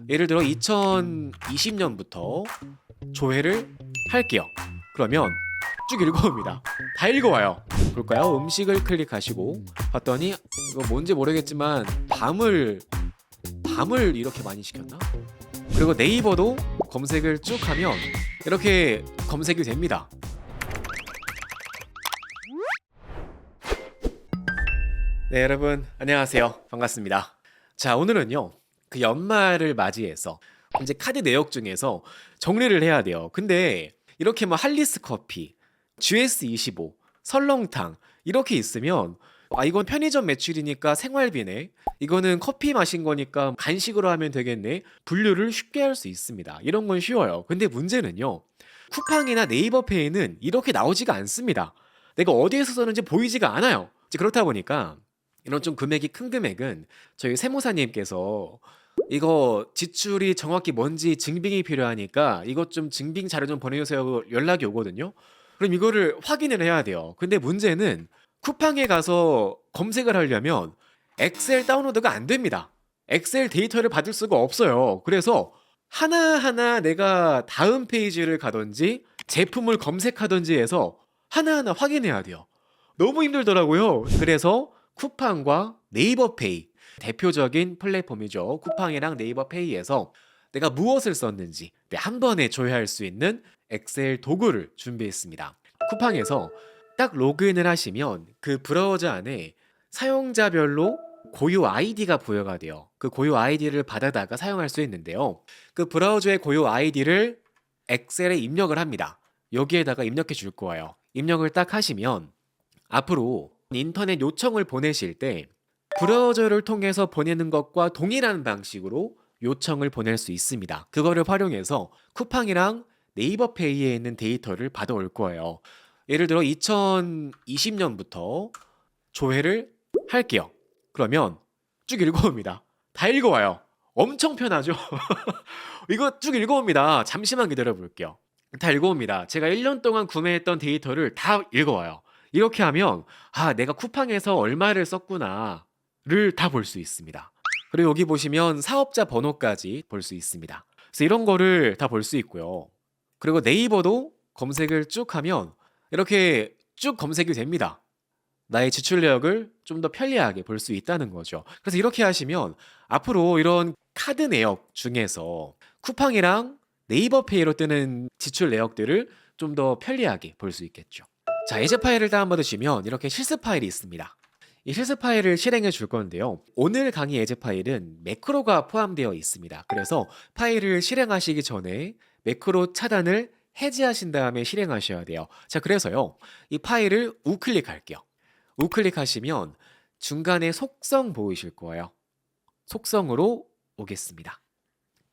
예를 들어 2020년부터 조회를 할게요. 그러면 쭉 읽어옵니다. 다 읽어와요. 볼까요? 음식을 클릭하시고 봤더니 이거 뭔지 모르겠지만 밤을 이렇게 많이 시켰나? 그리고 네이버도 검색을 쭉 하면 이렇게 검색이 됩니다. 네, 여러분 안녕하세요. 반갑습니다. 자, 오늘은요. 그 연말을 맞이해서 이제 카드 내역 중에서 정리를 해야 돼요. 근데 이렇게 뭐 할리스 커피, GS25, 설렁탕 이렇게 있으면 이건 편의점 매출이니까 생활비네. 이거는 커피 마신 거니까 간식으로 하면 되겠네. 분류를 쉽게 할 수 있습니다. 이런 건 쉬워요. 근데 문제는요. 쿠팡이나 네이버페이는 이렇게 나오지가 않습니다. 내가 어디에서 썼는지 보이지가 않아요. 이제 그렇다 보니까 이런 좀 금액이 큰 금액은 저희 세무사님께서 이거 지출이 정확히 뭔지 증빙이 필요하니까 이것 좀 증빙 자료 좀 보내주세요 연락이 오거든요. 그럼 이거를 확인을 해야 돼요. 근데 문제는 쿠팡에 가서 검색을 하려면 엑셀 다운로드가 안 됩니다. 엑셀 데이터를 받을 수가 없어요. 그래서 하나하나 내가 다음 페이지를 가든지 제품을 검색하든지 해서 하나하나 확인해야 돼요. 너무 힘들더라고요. 그래서 쿠팡과 네이버페이 대표적인 플랫폼이죠. 쿠팡이랑 네이버페이에서 내가 무엇을 썼는지 한 번에 조회할 수 있는 엑셀 도구를 준비했습니다. 쿠팡에서 딱 로그인을 하시면 그 브라우저 안에 사용자별로 고유 아이디가 부여가 돼요. 그 고유 아이디를 받아다가 사용할 수 있는데요. 그 브라우저의 고유 아이디를 엑셀에 입력을 합니다. 여기에다가 입력해 줄 거예요. 입력을 딱 하시면 앞으로 인터넷 요청을 보내실 때 브라우저를 통해서 보내는 것과 동일한 방식으로 요청을 보낼 수 있습니다. 그거를 활용해서 쿠팡이랑 네이버페이에 있는 데이터를 받아올 거예요. 예를 들어 2020년부터 조회를 할게요. 그러면 쭉 읽어옵니다. 다 읽어와요. 엄청 편하죠? 이거 쭉 읽어옵니다. 잠시만 기다려 볼게요. 다 읽어옵니다. 제가 1년 동안 구매했던 데이터를 다 읽어와요. 이렇게 하면 내가 쿠팡에서 얼마를 썼구나를 다 볼 수 있습니다. 그리고 여기 보시면 사업자 번호까지 볼 수 있습니다. 그래서 이런 거를 다 볼 수 있고요. 그리고 네이버도 검색을 쭉 하면 이렇게 쭉 검색이 됩니다. 나의 지출 내역을 좀 더 편리하게 볼 수 있다는 거죠. 그래서 이렇게 하시면 앞으로 이런 카드 내역 중에서 쿠팡이랑 네이버페이로 뜨는 지출 내역들을 좀 더 편리하게 볼 수 있겠죠. 자, 예제 파일을 다운받으시면 이렇게 실습 파일이 있습니다. 이 실습 파일을 실행해 줄 건데요. 오늘 강의 예제 파일은 매크로가 포함되어 있습니다. 그래서 파일을 실행하시기 전에 매크로 차단을 해제하신 다음에 실행하셔야 돼요. 자, 그래서요. 이 파일을 우클릭할게요. 우클릭하시면 중간에 속성 보이실 거예요. 속성으로 오겠습니다.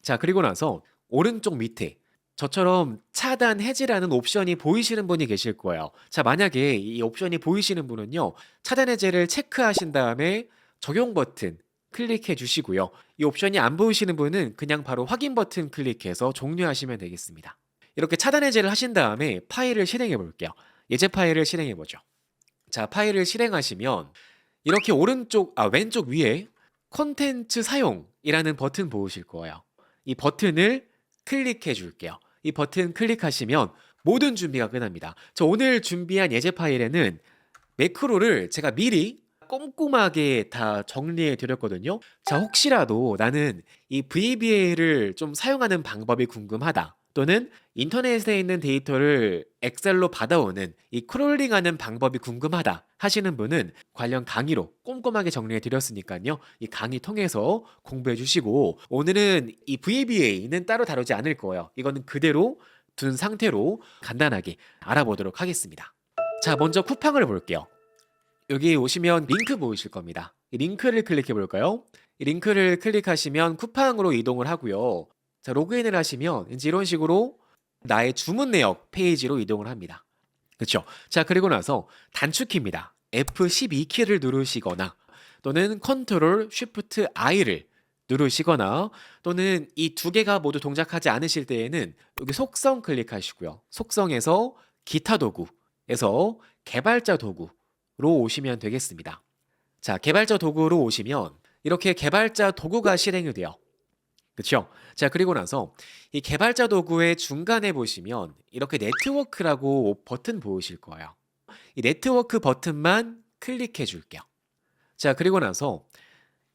자, 그리고 나서 오른쪽 밑에 저처럼 차단 해제라는 옵션이 보이시는 분이 계실 거예요. 자, 만약에 이 옵션이 보이시는 분은요. 차단 해제를 체크하신 다음에 적용 버튼 클릭해 주시고요. 이 옵션이 안 보이시는 분은 그냥 바로 확인 버튼 클릭해서 종료하시면 되겠습니다. 이렇게 차단 해제를 하신 다음에 파일을 실행해 볼게요. 예제 파일을 실행해 보죠. 자, 파일을 실행하시면 이렇게 왼쪽 위에 콘텐츠 사용이라는 버튼 보이실 거예요. 이 버튼을 클릭해 줄게요. 이 버튼 클릭하시면 모든 준비가 끝납니다. 저 오늘 준비한 예제 파일에는 매크로를 제가 미리 꼼꼼하게 다 정리해 드렸거든요. 자, 혹시라도 나는 이 VBA를 좀 사용하는 방법이 궁금하다. 또는 인터넷에 있는 데이터를 엑셀로 받아오는 이 크롤링하는 방법이 궁금하다 하시는 분은 관련 강의로 꼼꼼하게 정리해 드렸으니까요. 이 강의 통해서 공부해 주시고 오늘은 이 VBA는 따로 다루지 않을 거예요. 이거는 그대로 둔 상태로 간단하게 알아보도록 하겠습니다. 자, 먼저 쿠팡을 볼게요. 여기 오시면 링크 보이실 겁니다. 이 링크를 클릭해 볼까요? 이 링크를 클릭하시면 쿠팡으로 이동을 하고요. 자, 로그인을 하시면 이제 이런 식으로 나의 주문 내역 페이지로 이동을 합니다. 그렇죠? 자, 그리고 나서 단축키입니다. F12키를 누르시거나 또는 컨트롤 쉬프트 I를 누르시거나 또는 이 두 개가 모두 동작하지 않으실 때에는 여기 속성 클릭하시고요. 속성에서 기타 도구에서 개발자 도구로 오시면 되겠습니다. 자, 개발자 도구로 오시면 이렇게 개발자 도구가 실행이 돼요. 그쵸? 자, 그리고 나서 이 개발자 도구의 중간에 보시면 이렇게 네트워크라고 버튼 보이실 거예요. 이 네트워크 버튼만 클릭해 줄게요. 자, 그리고 나서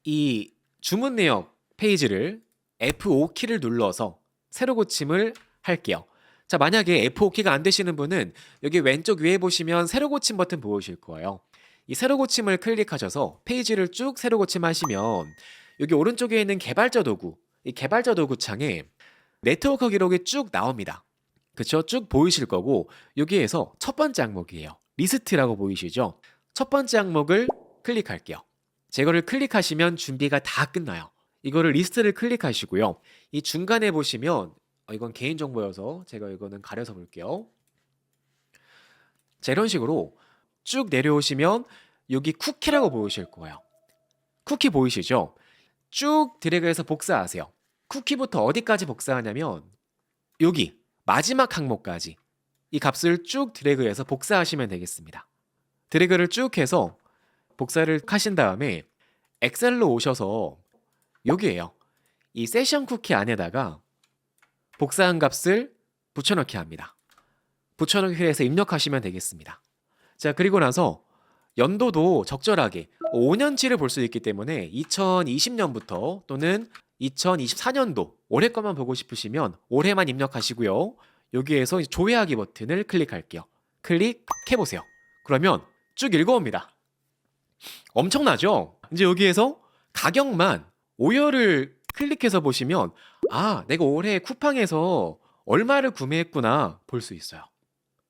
이 주문 내역 페이지를 F5키를 눌러서 새로 고침을 할게요. 자, 만약에 F5키가 안 되시는 분은 여기 왼쪽 위에 보시면 새로 고침 버튼 보이실 거예요. 이 새로 고침을 클릭하셔서 페이지를 쭉 새로 고침하시면 여기 오른쪽에 있는 개발자 도구, 이 개발자 도구 창에 네트워크 기록이 쭉 나옵니다. 그쵸? 쭉 보이실 거고 여기에서 첫 번째 항목이에요. 리스트라고 보이시죠? 첫 번째 항목을 클릭할게요. 제거를 클릭하시면 준비가 다 끝나요. 이거를 리스트를 클릭하시고요. 이 중간에 보시면 이건 개인정보여서 제가 이거는 가려서 볼게요. 자, 이런 식으로 쭉 내려오시면 여기 쿠키라고 보이실 거예요. 쿠키 보이시죠? 쭉 드래그해서 복사하세요. 쿠키부터 어디까지 복사하냐면 여기 마지막 항목까지 이 값을 쭉 드래그해서 복사하시면 되겠습니다. 드래그를 쭉 해서 복사를 하신 다음에 엑셀로 오셔서 여기에요. 이 세션 쿠키 안에다가 복사한 값을 붙여넣기 합니다. 붙여넣기를 해서 입력하시면 되겠습니다. 자, 그리고 나서 연도도 적절하게 5년치를 볼 수 있기 때문에 2020년부터 또는 2024년도 올해 것만 보고 싶으시면 올해만 입력하시고요. 여기에서 조회하기 버튼을 클릭할게요. 클릭해보세요. 그러면 쭉 읽어옵니다. 엄청나죠? 이제 여기에서 가격만 5열을 클릭해서 보시면 아, 내가 올해 쿠팡에서 얼마를 구매했구나 볼 수 있어요.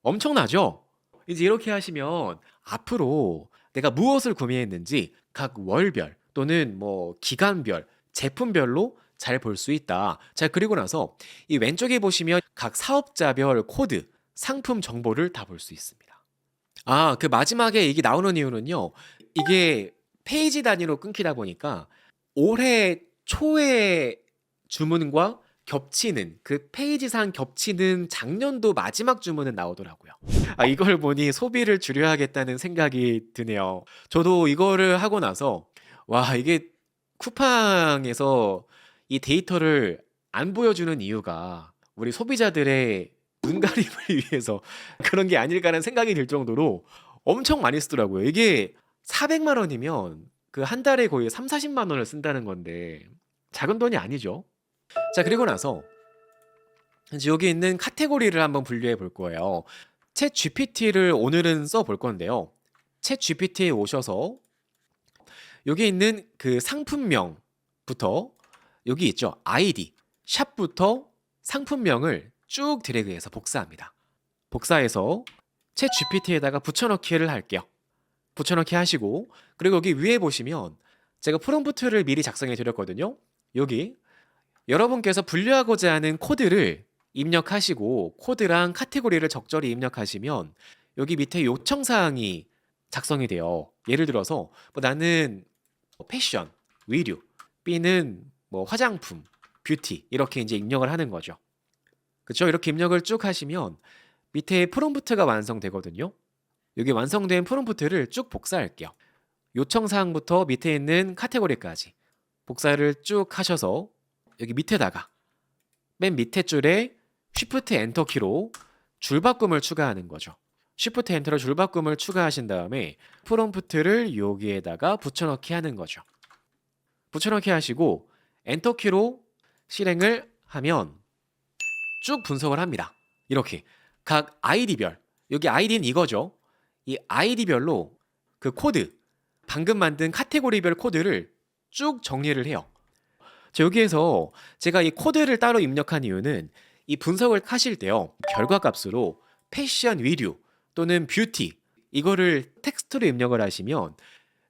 엄청나죠? 이제 이렇게 하시면 앞으로 내가 무엇을 구매했는지 각 월별 또는 뭐 기간별, 제품별로 잘 볼 수 있다. 자, 그리고 나서 이 왼쪽에 보시면 각 사업자별 코드, 상품 정보를 다 볼 수 있습니다. 아, 그 마지막에 이게 나오는 이유는요. 이게 페이지 단위로 끊기다 보니까 올해 초에 주문과 겹치는 그 페이지상 겹치는 작년도 마지막 주문은 나오더라고요. 아, 이걸 보니 소비를 줄여야겠다는 생각이 드네요. 저도 이거를 하고 나서 와, 이게 쿠팡에서 이 데이터를 안 보여주는 이유가 우리 소비자들의 눈가림을 위해서 그런 게 아닐까라는 생각이 들 정도로 엄청 많이 쓰더라고요. 이게 400만 원이면 그 한 달에 거의 3-40만 원을 쓴다는 건데 작은 돈이 아니죠. 자, 그리고 나서 이제 여기 있는 카테고리를 한번 분류해 볼 거예요. 챗 GPT를 오늘은 써 볼 건데요. 챗 GPT에 오셔서 여기 있는 그 상품명부터 여기 있죠. 아이디, 샵부터 상품명을 쭉 드래그해서 복사합니다. 복사해서 챗 GPT에다가 붙여넣기를 할게요. 붙여넣기 하시고 그리고 여기 위에 보시면 제가 프롬프트를 미리 작성해 드렸거든요. 여기 여러분께서 분류하고자 하는 코드를 입력하시고 코드랑 카테고리를 적절히 입력하시면 여기 밑에 요청 사항이 작성이 돼요. 예를 들어서 뭐 나는 패션, 의류, B는 뭐 화장품, 뷰티 이렇게 이제 입력을 하는 거죠. 그렇죠? 이렇게 입력을 쭉 하시면 밑에 프롬프트가 완성되거든요. 여기 완성된 프롬프트를 쭉 복사할게요. 요청 사항부터 밑에 있는 카테고리까지 복사를 쭉 하셔서 여기 밑에다가 맨 밑에 줄에 Shift 엔터 키로 줄바꿈을 추가하는 거죠. Shift 엔터로 줄바꿈을 추가하신 다음에 프롬프트를 여기에다가 붙여넣기 하는 거죠. 붙여넣기 하시고 엔터 키로 실행을 하면 쭉 분석을 합니다. 이렇게 각 아이디별, 여기 아이디는 이거죠. 이 아이디별로 그 코드, 방금 만든 카테고리별 코드를 쭉 정리를 해요. 자, 여기에서 제가 이 코드를 따로 입력한 이유는 이 분석을 하실 때요. 결과값으로 패션, 의류 또는 뷰티 이거를 텍스트로 입력을 하시면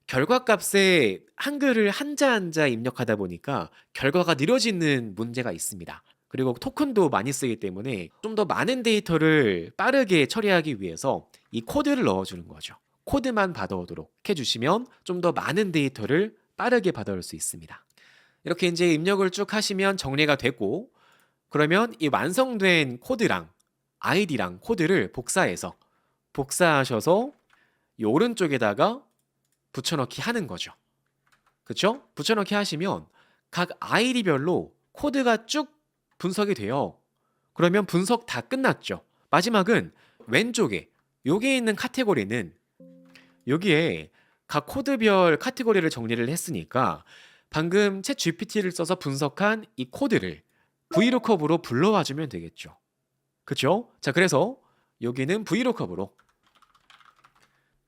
결과값에 한글을 한자 한자 입력하다 보니까 결과가 느려지는 문제가 있습니다. 그리고 토큰도 많이 쓰기 때문에 좀 더 많은 데이터를 빠르게 처리하기 위해서 이 코드를 넣어주는 거죠. 코드만 받아오도록 해주시면 좀 더 많은 데이터를 빠르게 받아올 수 있습니다. 이렇게 이제 입력을 쭉 하시면 정리가 되고 그러면 이 완성된 코드랑 아이디랑 코드를 복사하셔서 이 오른쪽에다가 붙여넣기 하는 거죠. 그쵸? 붙여넣기 하시면 각 아이디별로 코드가 쭉 분석이 돼요. 그러면 분석 다 끝났죠. 마지막은 왼쪽에 여기에 있는 카테고리는 여기에 각 코드별 카테고리를 정리를 했으니까 방금 챗 GPT를 써서 분석한 이 코드를 VLOOKUP으로 불러와 주면 되겠죠. 그쵸? 자, 그래서 여기는 VLOOKUP으로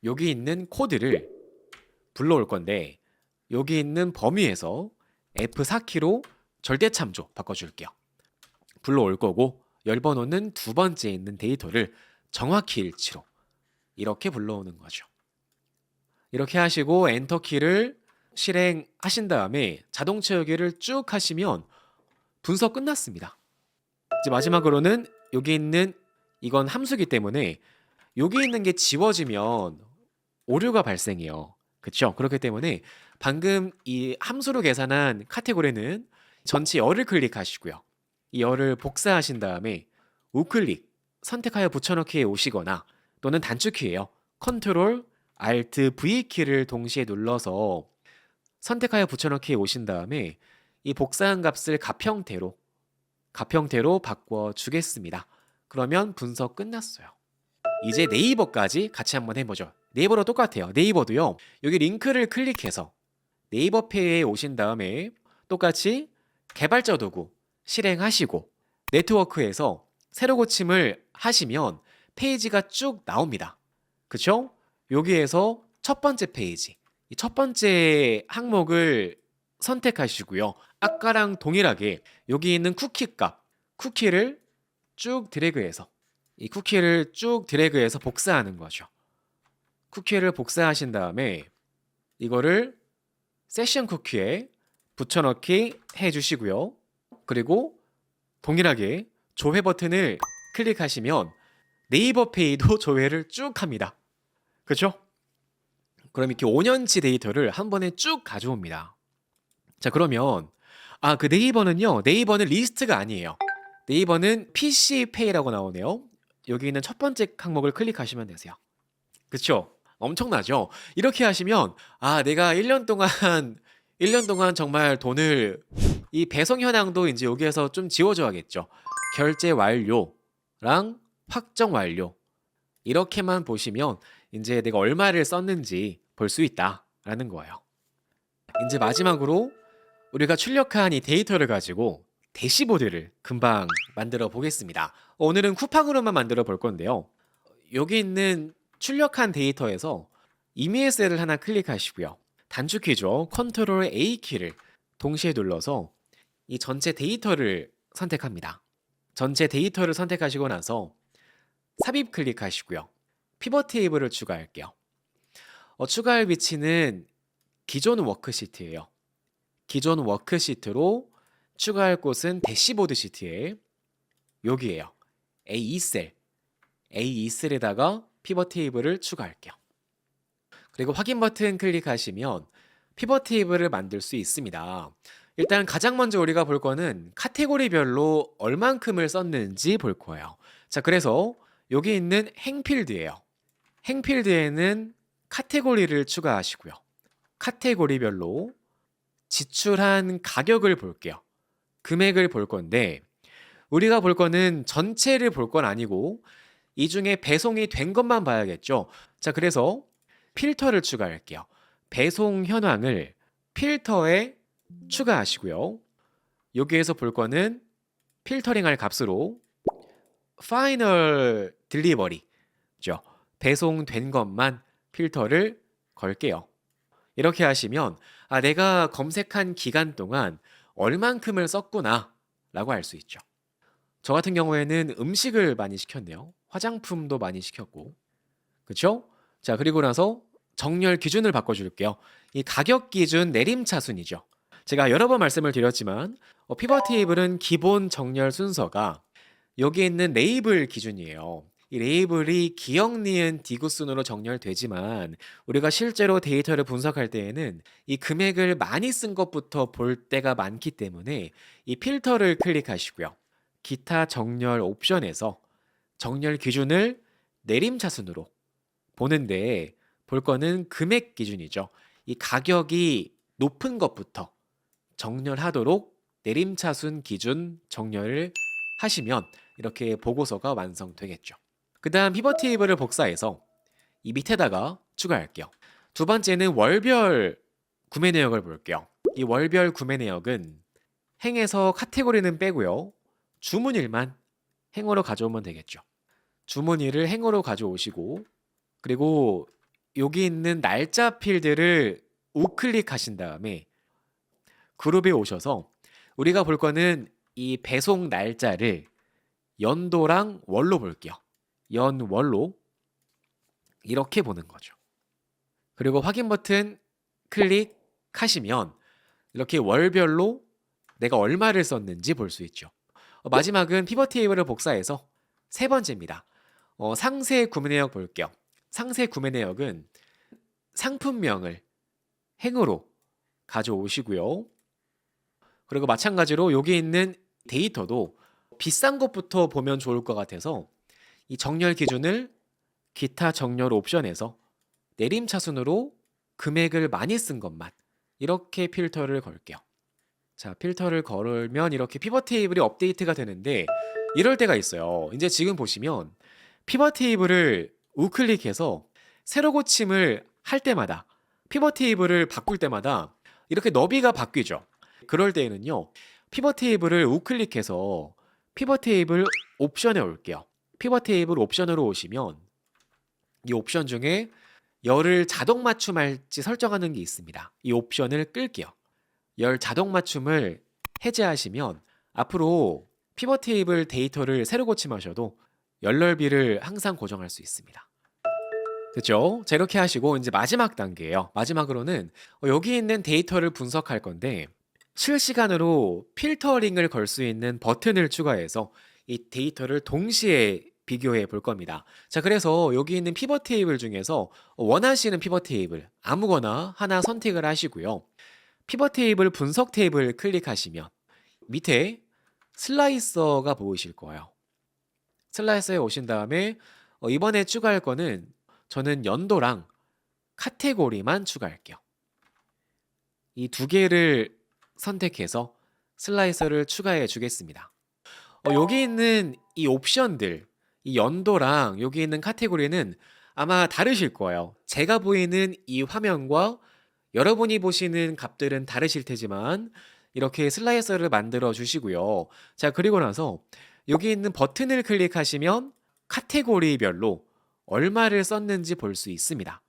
여기 있는 코드를 불러올 건데 여기 있는 범위에서 F4키로 절대참조 바꿔줄게요. 불러올 거고 열번호는 두 번째 있는 데이터를 정확히 일치로 이렇게 불러오는 거죠. 이렇게 하시고 엔터키를 실행하신 다음에 자동 채우기를 쭉 하시면 분석 끝났습니다. 이제 마지막으로는 여기 있는 이건 함수기 때문에 여기 있는 게 지워지면 오류가 발생해요. 그쵸? 그렇기 때문에 방금 이 함수로 계산한 카테고리는 전체 열을 클릭하시고요. 이 열을 복사하신 다음에 우클릭 선택하여 붙여넣기에 오시거나 또는 단축키예요. 컨트롤 Alt V 키를 동시에 눌러서 선택하여 붙여넣기에 오신 다음에 이 복사한 값을 값형태로 바꿔 주겠습니다. 그러면 분석 끝났어요. 이제 네이버까지 같이 한번 해보죠. 네이버로 똑같아요. 네이버도요. 여기 링크를 클릭해서 네이버 페이에 오신 다음에 똑같이 개발자 도구 실행하시고 네트워크에서 새로 고침을 하시면 페이지가 쭉 나옵니다. 그쵸? 여기에서 첫 번째 페이지, 이 첫 번째 항목을 선택하시고요. 아까랑 동일하게 여기 있는 쿠키 값, 쿠키를 쭉 드래그해서 이 쿠키를 쭉 드래그해서 복사하는 거죠. 쿠키를 복사하신 다음에 이거를 세션 쿠키에 붙여넣기 해주시고요. 그리고 동일하게 조회 버튼을 클릭하시면 네이버 페이도 조회를 쭉 합니다. 그렇죠? 그럼 이렇게 5년치 데이터를 한 번에 쭉 가져옵니다. 자, 그러면 그 네이버는요. 네이버는 리스트가 아니에요. 네이버는 PC페이라고 나오네요. 여기 있는 첫 번째 항목을 클릭하시면 되세요. 그쵸? 엄청나죠? 이렇게 하시면 내가 1년 동안 정말 돈을 이 배송 현황도 이제 여기에서 좀 지워줘야겠죠. 결제 완료랑 확정 완료 이렇게만 보시면 이제 내가 얼마를 썼는지 볼 수 있다라는 거예요. 이제 마지막으로 우리가 출력한 이 데이터를 가지고 대시보드를 금방 만들어 보겠습니다. 오늘은 쿠팡으로만 만들어 볼 건데요. 여기 있는 출력한 데이터에서 이미지 셀을 하나 클릭하시고요. 단축키죠. 컨트롤 A키를 동시에 눌러서 이 전체 데이터를 선택합니다. 전체 데이터를 선택하시고 나서 삽입 클릭하시고요. 피벗 테이블을 추가할게요. 추가할 위치는 기존 워크시트예요. 기존 워크시트로 추가할 곳은 대시보드 시트에 여기에요. A2셀에다가 피벗 테이블을 추가할게요. 그리고 확인 버튼 클릭하시면 피벗 테이블을 만들 수 있습니다. 일단 가장 먼저 우리가 볼 거는 카테고리별로 얼만큼을 썼는지 볼 거예요. 자, 그래서 여기 있는 행필드예요. 행필드에는 카테고리를 추가하시고요. 카테고리별로 지출한 가격을 볼게요. 금액을 볼 건데 우리가 볼 거는 전체를 볼 건 아니고 이 중에 배송이 된 것만 봐야겠죠. 자, 그래서 필터를 추가할게요. 배송 현황을 필터에 추가하시고요. 여기에서 볼 거는 필터링할 값으로 파이널 딜리버리죠. 배송된 것만 필터를 걸게요. 이렇게 하시면 내가 검색한 기간 동안 얼만큼을 썼구나 라고 알 수 있죠. 저 같은 경우에는 음식을 많이 시켰네요. 화장품도 많이 시켰고. 그쵸? 자, 그리고 나서 정렬 기준을 바꿔줄게요. 이 가격 기준 내림차순이죠. 제가 여러 번 말씀을 드렸지만 피벗 테이블은 기본 정렬 순서가 여기 있는 레이블 기준이에요. 이 레이블이 기역, 니은, 디귿 순으로 정렬되지만 우리가 실제로 데이터를 분석할 때에는 이 금액을 많이 쓴 것부터 볼 때가 많기 때문에 이 필터를 클릭하시고요. 기타 정렬 옵션에서 정렬 기준을 내림차순으로 보는데 볼 거는 금액 기준이죠. 이 가격이 높은 것부터 정렬하도록 내림차순 기준 정렬을 하시면 이렇게 보고서가 완성되겠죠. 그 다음 피벗 테이블을 복사해서 이 밑에다가 추가할게요. 두 번째는 월별 구매 내역을 볼게요. 이 월별 구매 내역은 행에서 카테고리는 빼고요. 주문일만 행으로 가져오면 되겠죠. 주문일을 행으로 가져오시고, 그리고 여기 있는 날짜 필드를 우클릭하신 다음에 그룹에 오셔서 우리가 볼 거는 이 배송 날짜를 연도랑 월로 볼게요. 연월로 이렇게 보는 거죠. 그리고 확인 버튼 클릭하시면 이렇게 월별로 내가 얼마를 썼는지 볼 수 있죠. 마지막은 피벗 테이블을 복사해서 세 번째입니다. 상세 구매 내역 볼게요. 상세 구매 내역은 상품명을 행으로 가져오시고요. 그리고 마찬가지로 여기 있는 데이터도 비싼 것부터 보면 좋을 것 같아서 이 정렬 기준을 기타 정렬 옵션에서 내림차순으로 금액을 많이 쓴 것만 이렇게 필터를 걸게요. 자, 필터를 걸면 이렇게 피벗 테이블이 업데이트가 되는데 이럴 때가 있어요. 이제 지금 보시면 피벗 테이블을 우클릭해서 세로 고침을 할 때마다 피벗 테이블을 바꿀 때마다 이렇게 너비가 바뀌죠. 그럴 때에는요. 피벗 테이블을 우클릭해서 피벗 테이블 옵션에 올게요. 피벗 테이블 옵션으로 오시면 이 옵션 중에 열을 자동 맞춤할지 설정하는 게 있습니다. 이 옵션을 끌게요. 열 자동 맞춤을 해제하시면 앞으로 피벗 테이블 데이터를 새로 고침하셔도 열 넓이를 항상 고정할 수 있습니다. 됐죠? 자, 이렇게 하시고 이제 마지막 단계예요. 마지막으로는 여기 있는 데이터를 분석할 건데 실시간으로 필터링을 걸 수 있는 버튼을 추가해서 이 데이터를 동시에 비교해 볼 겁니다. 자, 그래서 여기 있는 피벗 테이블 중에서 원하시는 피벗 테이블 아무거나 하나 선택을 하시고요. 피벗 테이블 분석 테이블 클릭하시면 밑에 슬라이서가 보이실 거예요. 슬라이서에 오신 다음에 이번에 추가할 거는 저는 연도랑 카테고리만 추가할게요. 이 두 개를 선택해서 슬라이서를 추가해 주겠습니다. 여기 있는 이 옵션들, 이 연도랑 여기 있는 카테고리는 아마 다르실 거예요. 제가 보이는 이 화면과 여러분이 보시는 값들은 다르실 테지만 이렇게 슬라이서를 만들어 주시고요. 자, 그리고 나서 여기 있는 버튼을 클릭하시면 카테고리별로 얼마를 썼는지 볼 수 있습니다.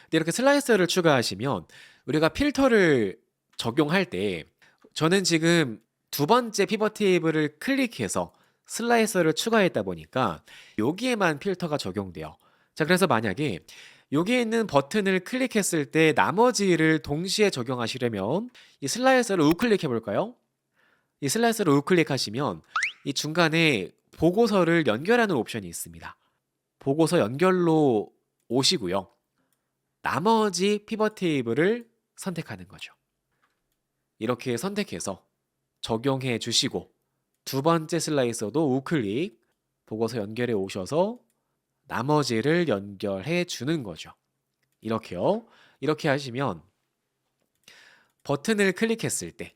근데 이렇게 슬라이서를 추가하시면 우리가 필터를 적용할 때 저는 지금 두 번째 피벗 테이블을 클릭해서 슬라이서를 추가했다 보니까 여기에만 필터가 적용돼요. 자, 그래서 만약에 여기에 있는 버튼을 클릭했을 때 나머지를 동시에 적용하시려면 이 슬라이서를 우클릭해 볼까요? 이 슬라이서를 우클릭하시면 이 중간에 보고서를 연결하는 옵션이 있습니다. 보고서 연결로 오시고요. 나머지 피벗 테이블을 선택하는 거죠. 이렇게 선택해서 적용해 주시고 두 번째 슬라이서도 우클릭 보고서 연결해 오셔서 나머지를 연결해 주는 거죠. 이렇게요. 이렇게 하시면 버튼을 클릭했을 때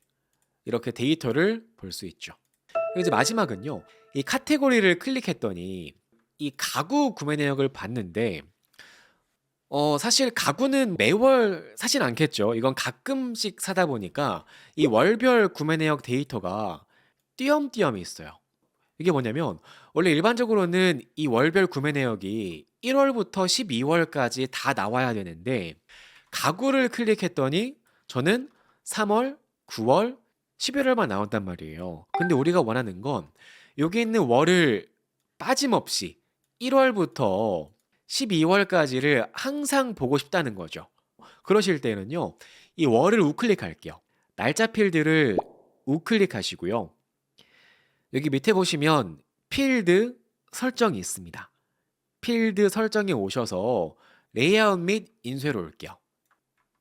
이렇게 데이터를 볼 수 있죠. 그리고 이제 마지막은요. 이 카테고리를 클릭했더니 이 가구 구매 내역을 봤는데 사실 가구는 매월 사진 않겠죠. 이건 가끔씩 사다 보니까 이 월별 구매 내역 데이터가 띄엄띄엄 있어요. 이게 뭐냐면 원래 일반적으로는 이 월별 구매 내역이 1월부터 12월까지 다 나와야 되는데 가구를 클릭했더니 저는 3월, 9월, 11월만 나온단 말이에요. 근데 우리가 원하는 건 여기 있는 월을 빠짐없이 1월부터 12월까지를 항상 보고 싶다는 거죠. 그러실 때는요. 이 월을 우클릭할게요. 날짜 필드를 우클릭하시고요. 여기 밑에 보시면 필드 설정이 있습니다. 필드 설정에 오셔서 레이아웃 및 인쇄로 올게요.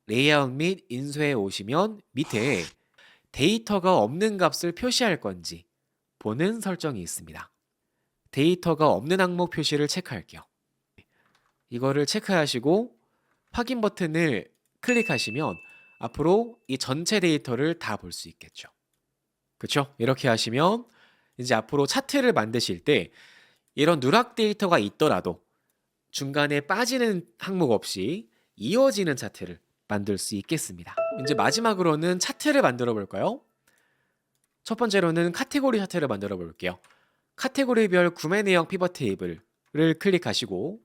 레이아웃 및 인쇄에 오시면 밑에 데이터가 없는 값을 표시할 건지 보는 설정이 있습니다. 데이터가 없는 항목 표시를 체크할게요. 이거를 체크하시고 확인 버튼을 클릭하시면 앞으로 이 전체 데이터를 다 볼 수 있겠죠. 그쵸? 이렇게 하시면 이제 앞으로 차트를 만드실 때 이런 누락 데이터가 있더라도 중간에 빠지는 항목 없이 이어지는 차트를 만들 수 있겠습니다. 이제 마지막으로는 차트를 만들어 볼까요? 첫 번째로는 카테고리 차트를 만들어 볼게요. 카테고리별 구매 내역 피벗 테이블을 클릭하시고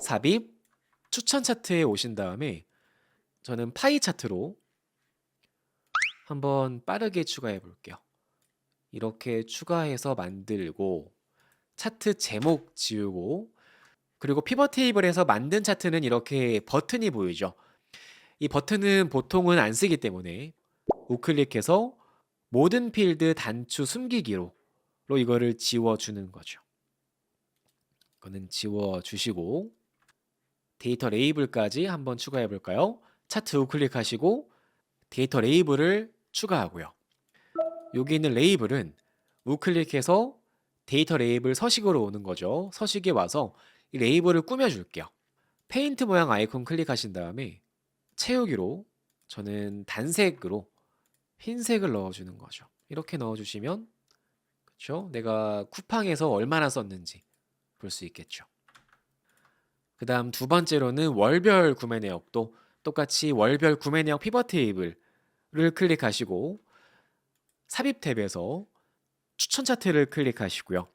삽입, 추천 차트에 오신 다음에 저는 파이 차트로 한번 빠르게 추가해 볼게요. 이렇게 추가해서 만들고 차트 제목 지우고 그리고 피벗 테이블에서 만든 차트는 이렇게 버튼이 보이죠. 이 버튼은 보통은 안 쓰기 때문에 우클릭해서 모든 필드 단추 숨기기로 이거를 지워주는 거죠. 이거는 지워주시고 데이터 레이블까지 한번 추가해 볼까요? 차트 우클릭하시고 데이터 레이블을 추가하고요. 여기 있는 레이블은 우클릭해서 데이터 레이블 서식으로 오는 거죠. 서식에 와서 이 레이블을 꾸며줄게요. 페인트 모양 아이콘 클릭하신 다음에 채우기로 저는 단색으로 흰색을 넣어주는 거죠. 이렇게 넣어주시면 그렇죠? 내가 쿠팡에서 얼마나 썼는지 볼 수 있겠죠. 그 다음 두 번째로는 월별 구매 내역도 똑같이 월별 구매 내역 피벗 테이블을 클릭하시고 삽입 탭에서 추천 차트를 클릭하시고요.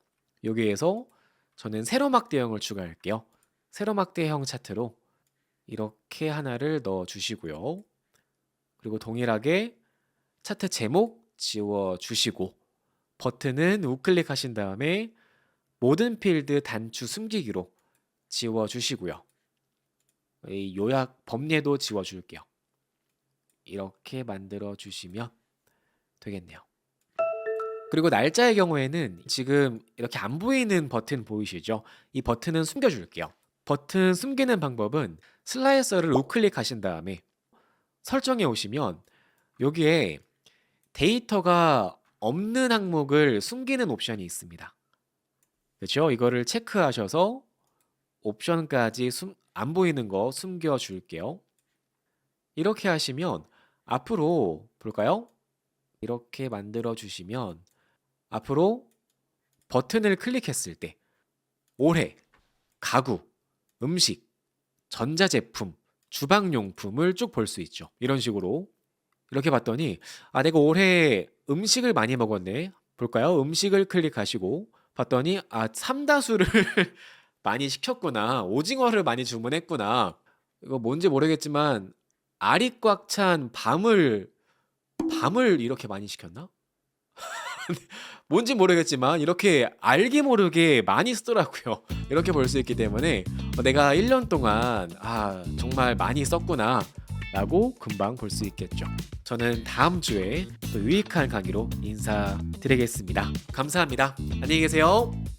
여기에서 저는 세로막 대형을 추가할게요. 세로막 대형 차트로 이렇게 하나를 넣어 주시고요. 그리고 동일하게 차트 제목 지워 주시고 버튼은 우클릭하신 다음에 모든 필드 단추 숨기기로 지워 주시고요. 이 요약 범례도 지워 줄게요. 이렇게 만들어 주시면 되겠네요. 그리고 날짜의 경우에는 지금 이렇게 안 보이는 버튼 보이시죠? 이 버튼은 숨겨줄게요. 버튼 숨기는 방법은 슬라이서를 우클릭하신 다음에 설정에 오시면 여기에 데이터가 없는 항목을 숨기는 옵션이 있습니다. 그렇죠? 이거를 체크하셔서 옵션까지 안 보이는 거 숨겨줄게요. 이렇게 하시면 앞으로 볼까요? 이렇게 만들어 주시면 앞으로 버튼을 클릭했을 때 올해, 가구, 음식, 전자제품, 주방용품을 쭉 볼 수 있죠. 이런 식으로 이렇게 봤더니 내가 올해 음식을 많이 먹었네. 볼까요? 음식을 클릭하시고 봤더니 삼다수를 많이 시켰구나. 오징어를 많이 주문했구나. 이거 뭔지 모르겠지만 알이 꽉 찬 밤을 이렇게 많이 시켰나? 뭔지 모르겠지만 이렇게 알게 모르게 많이 쓰더라고요. 이렇게 볼 수 있기 때문에 내가 1년 동안 정말 많이 썼구나 라고 금방 볼 수 있겠죠. 저는 다음 주에 또 유익한 강의로 인사드리겠습니다. 감사합니다. 안녕히 계세요.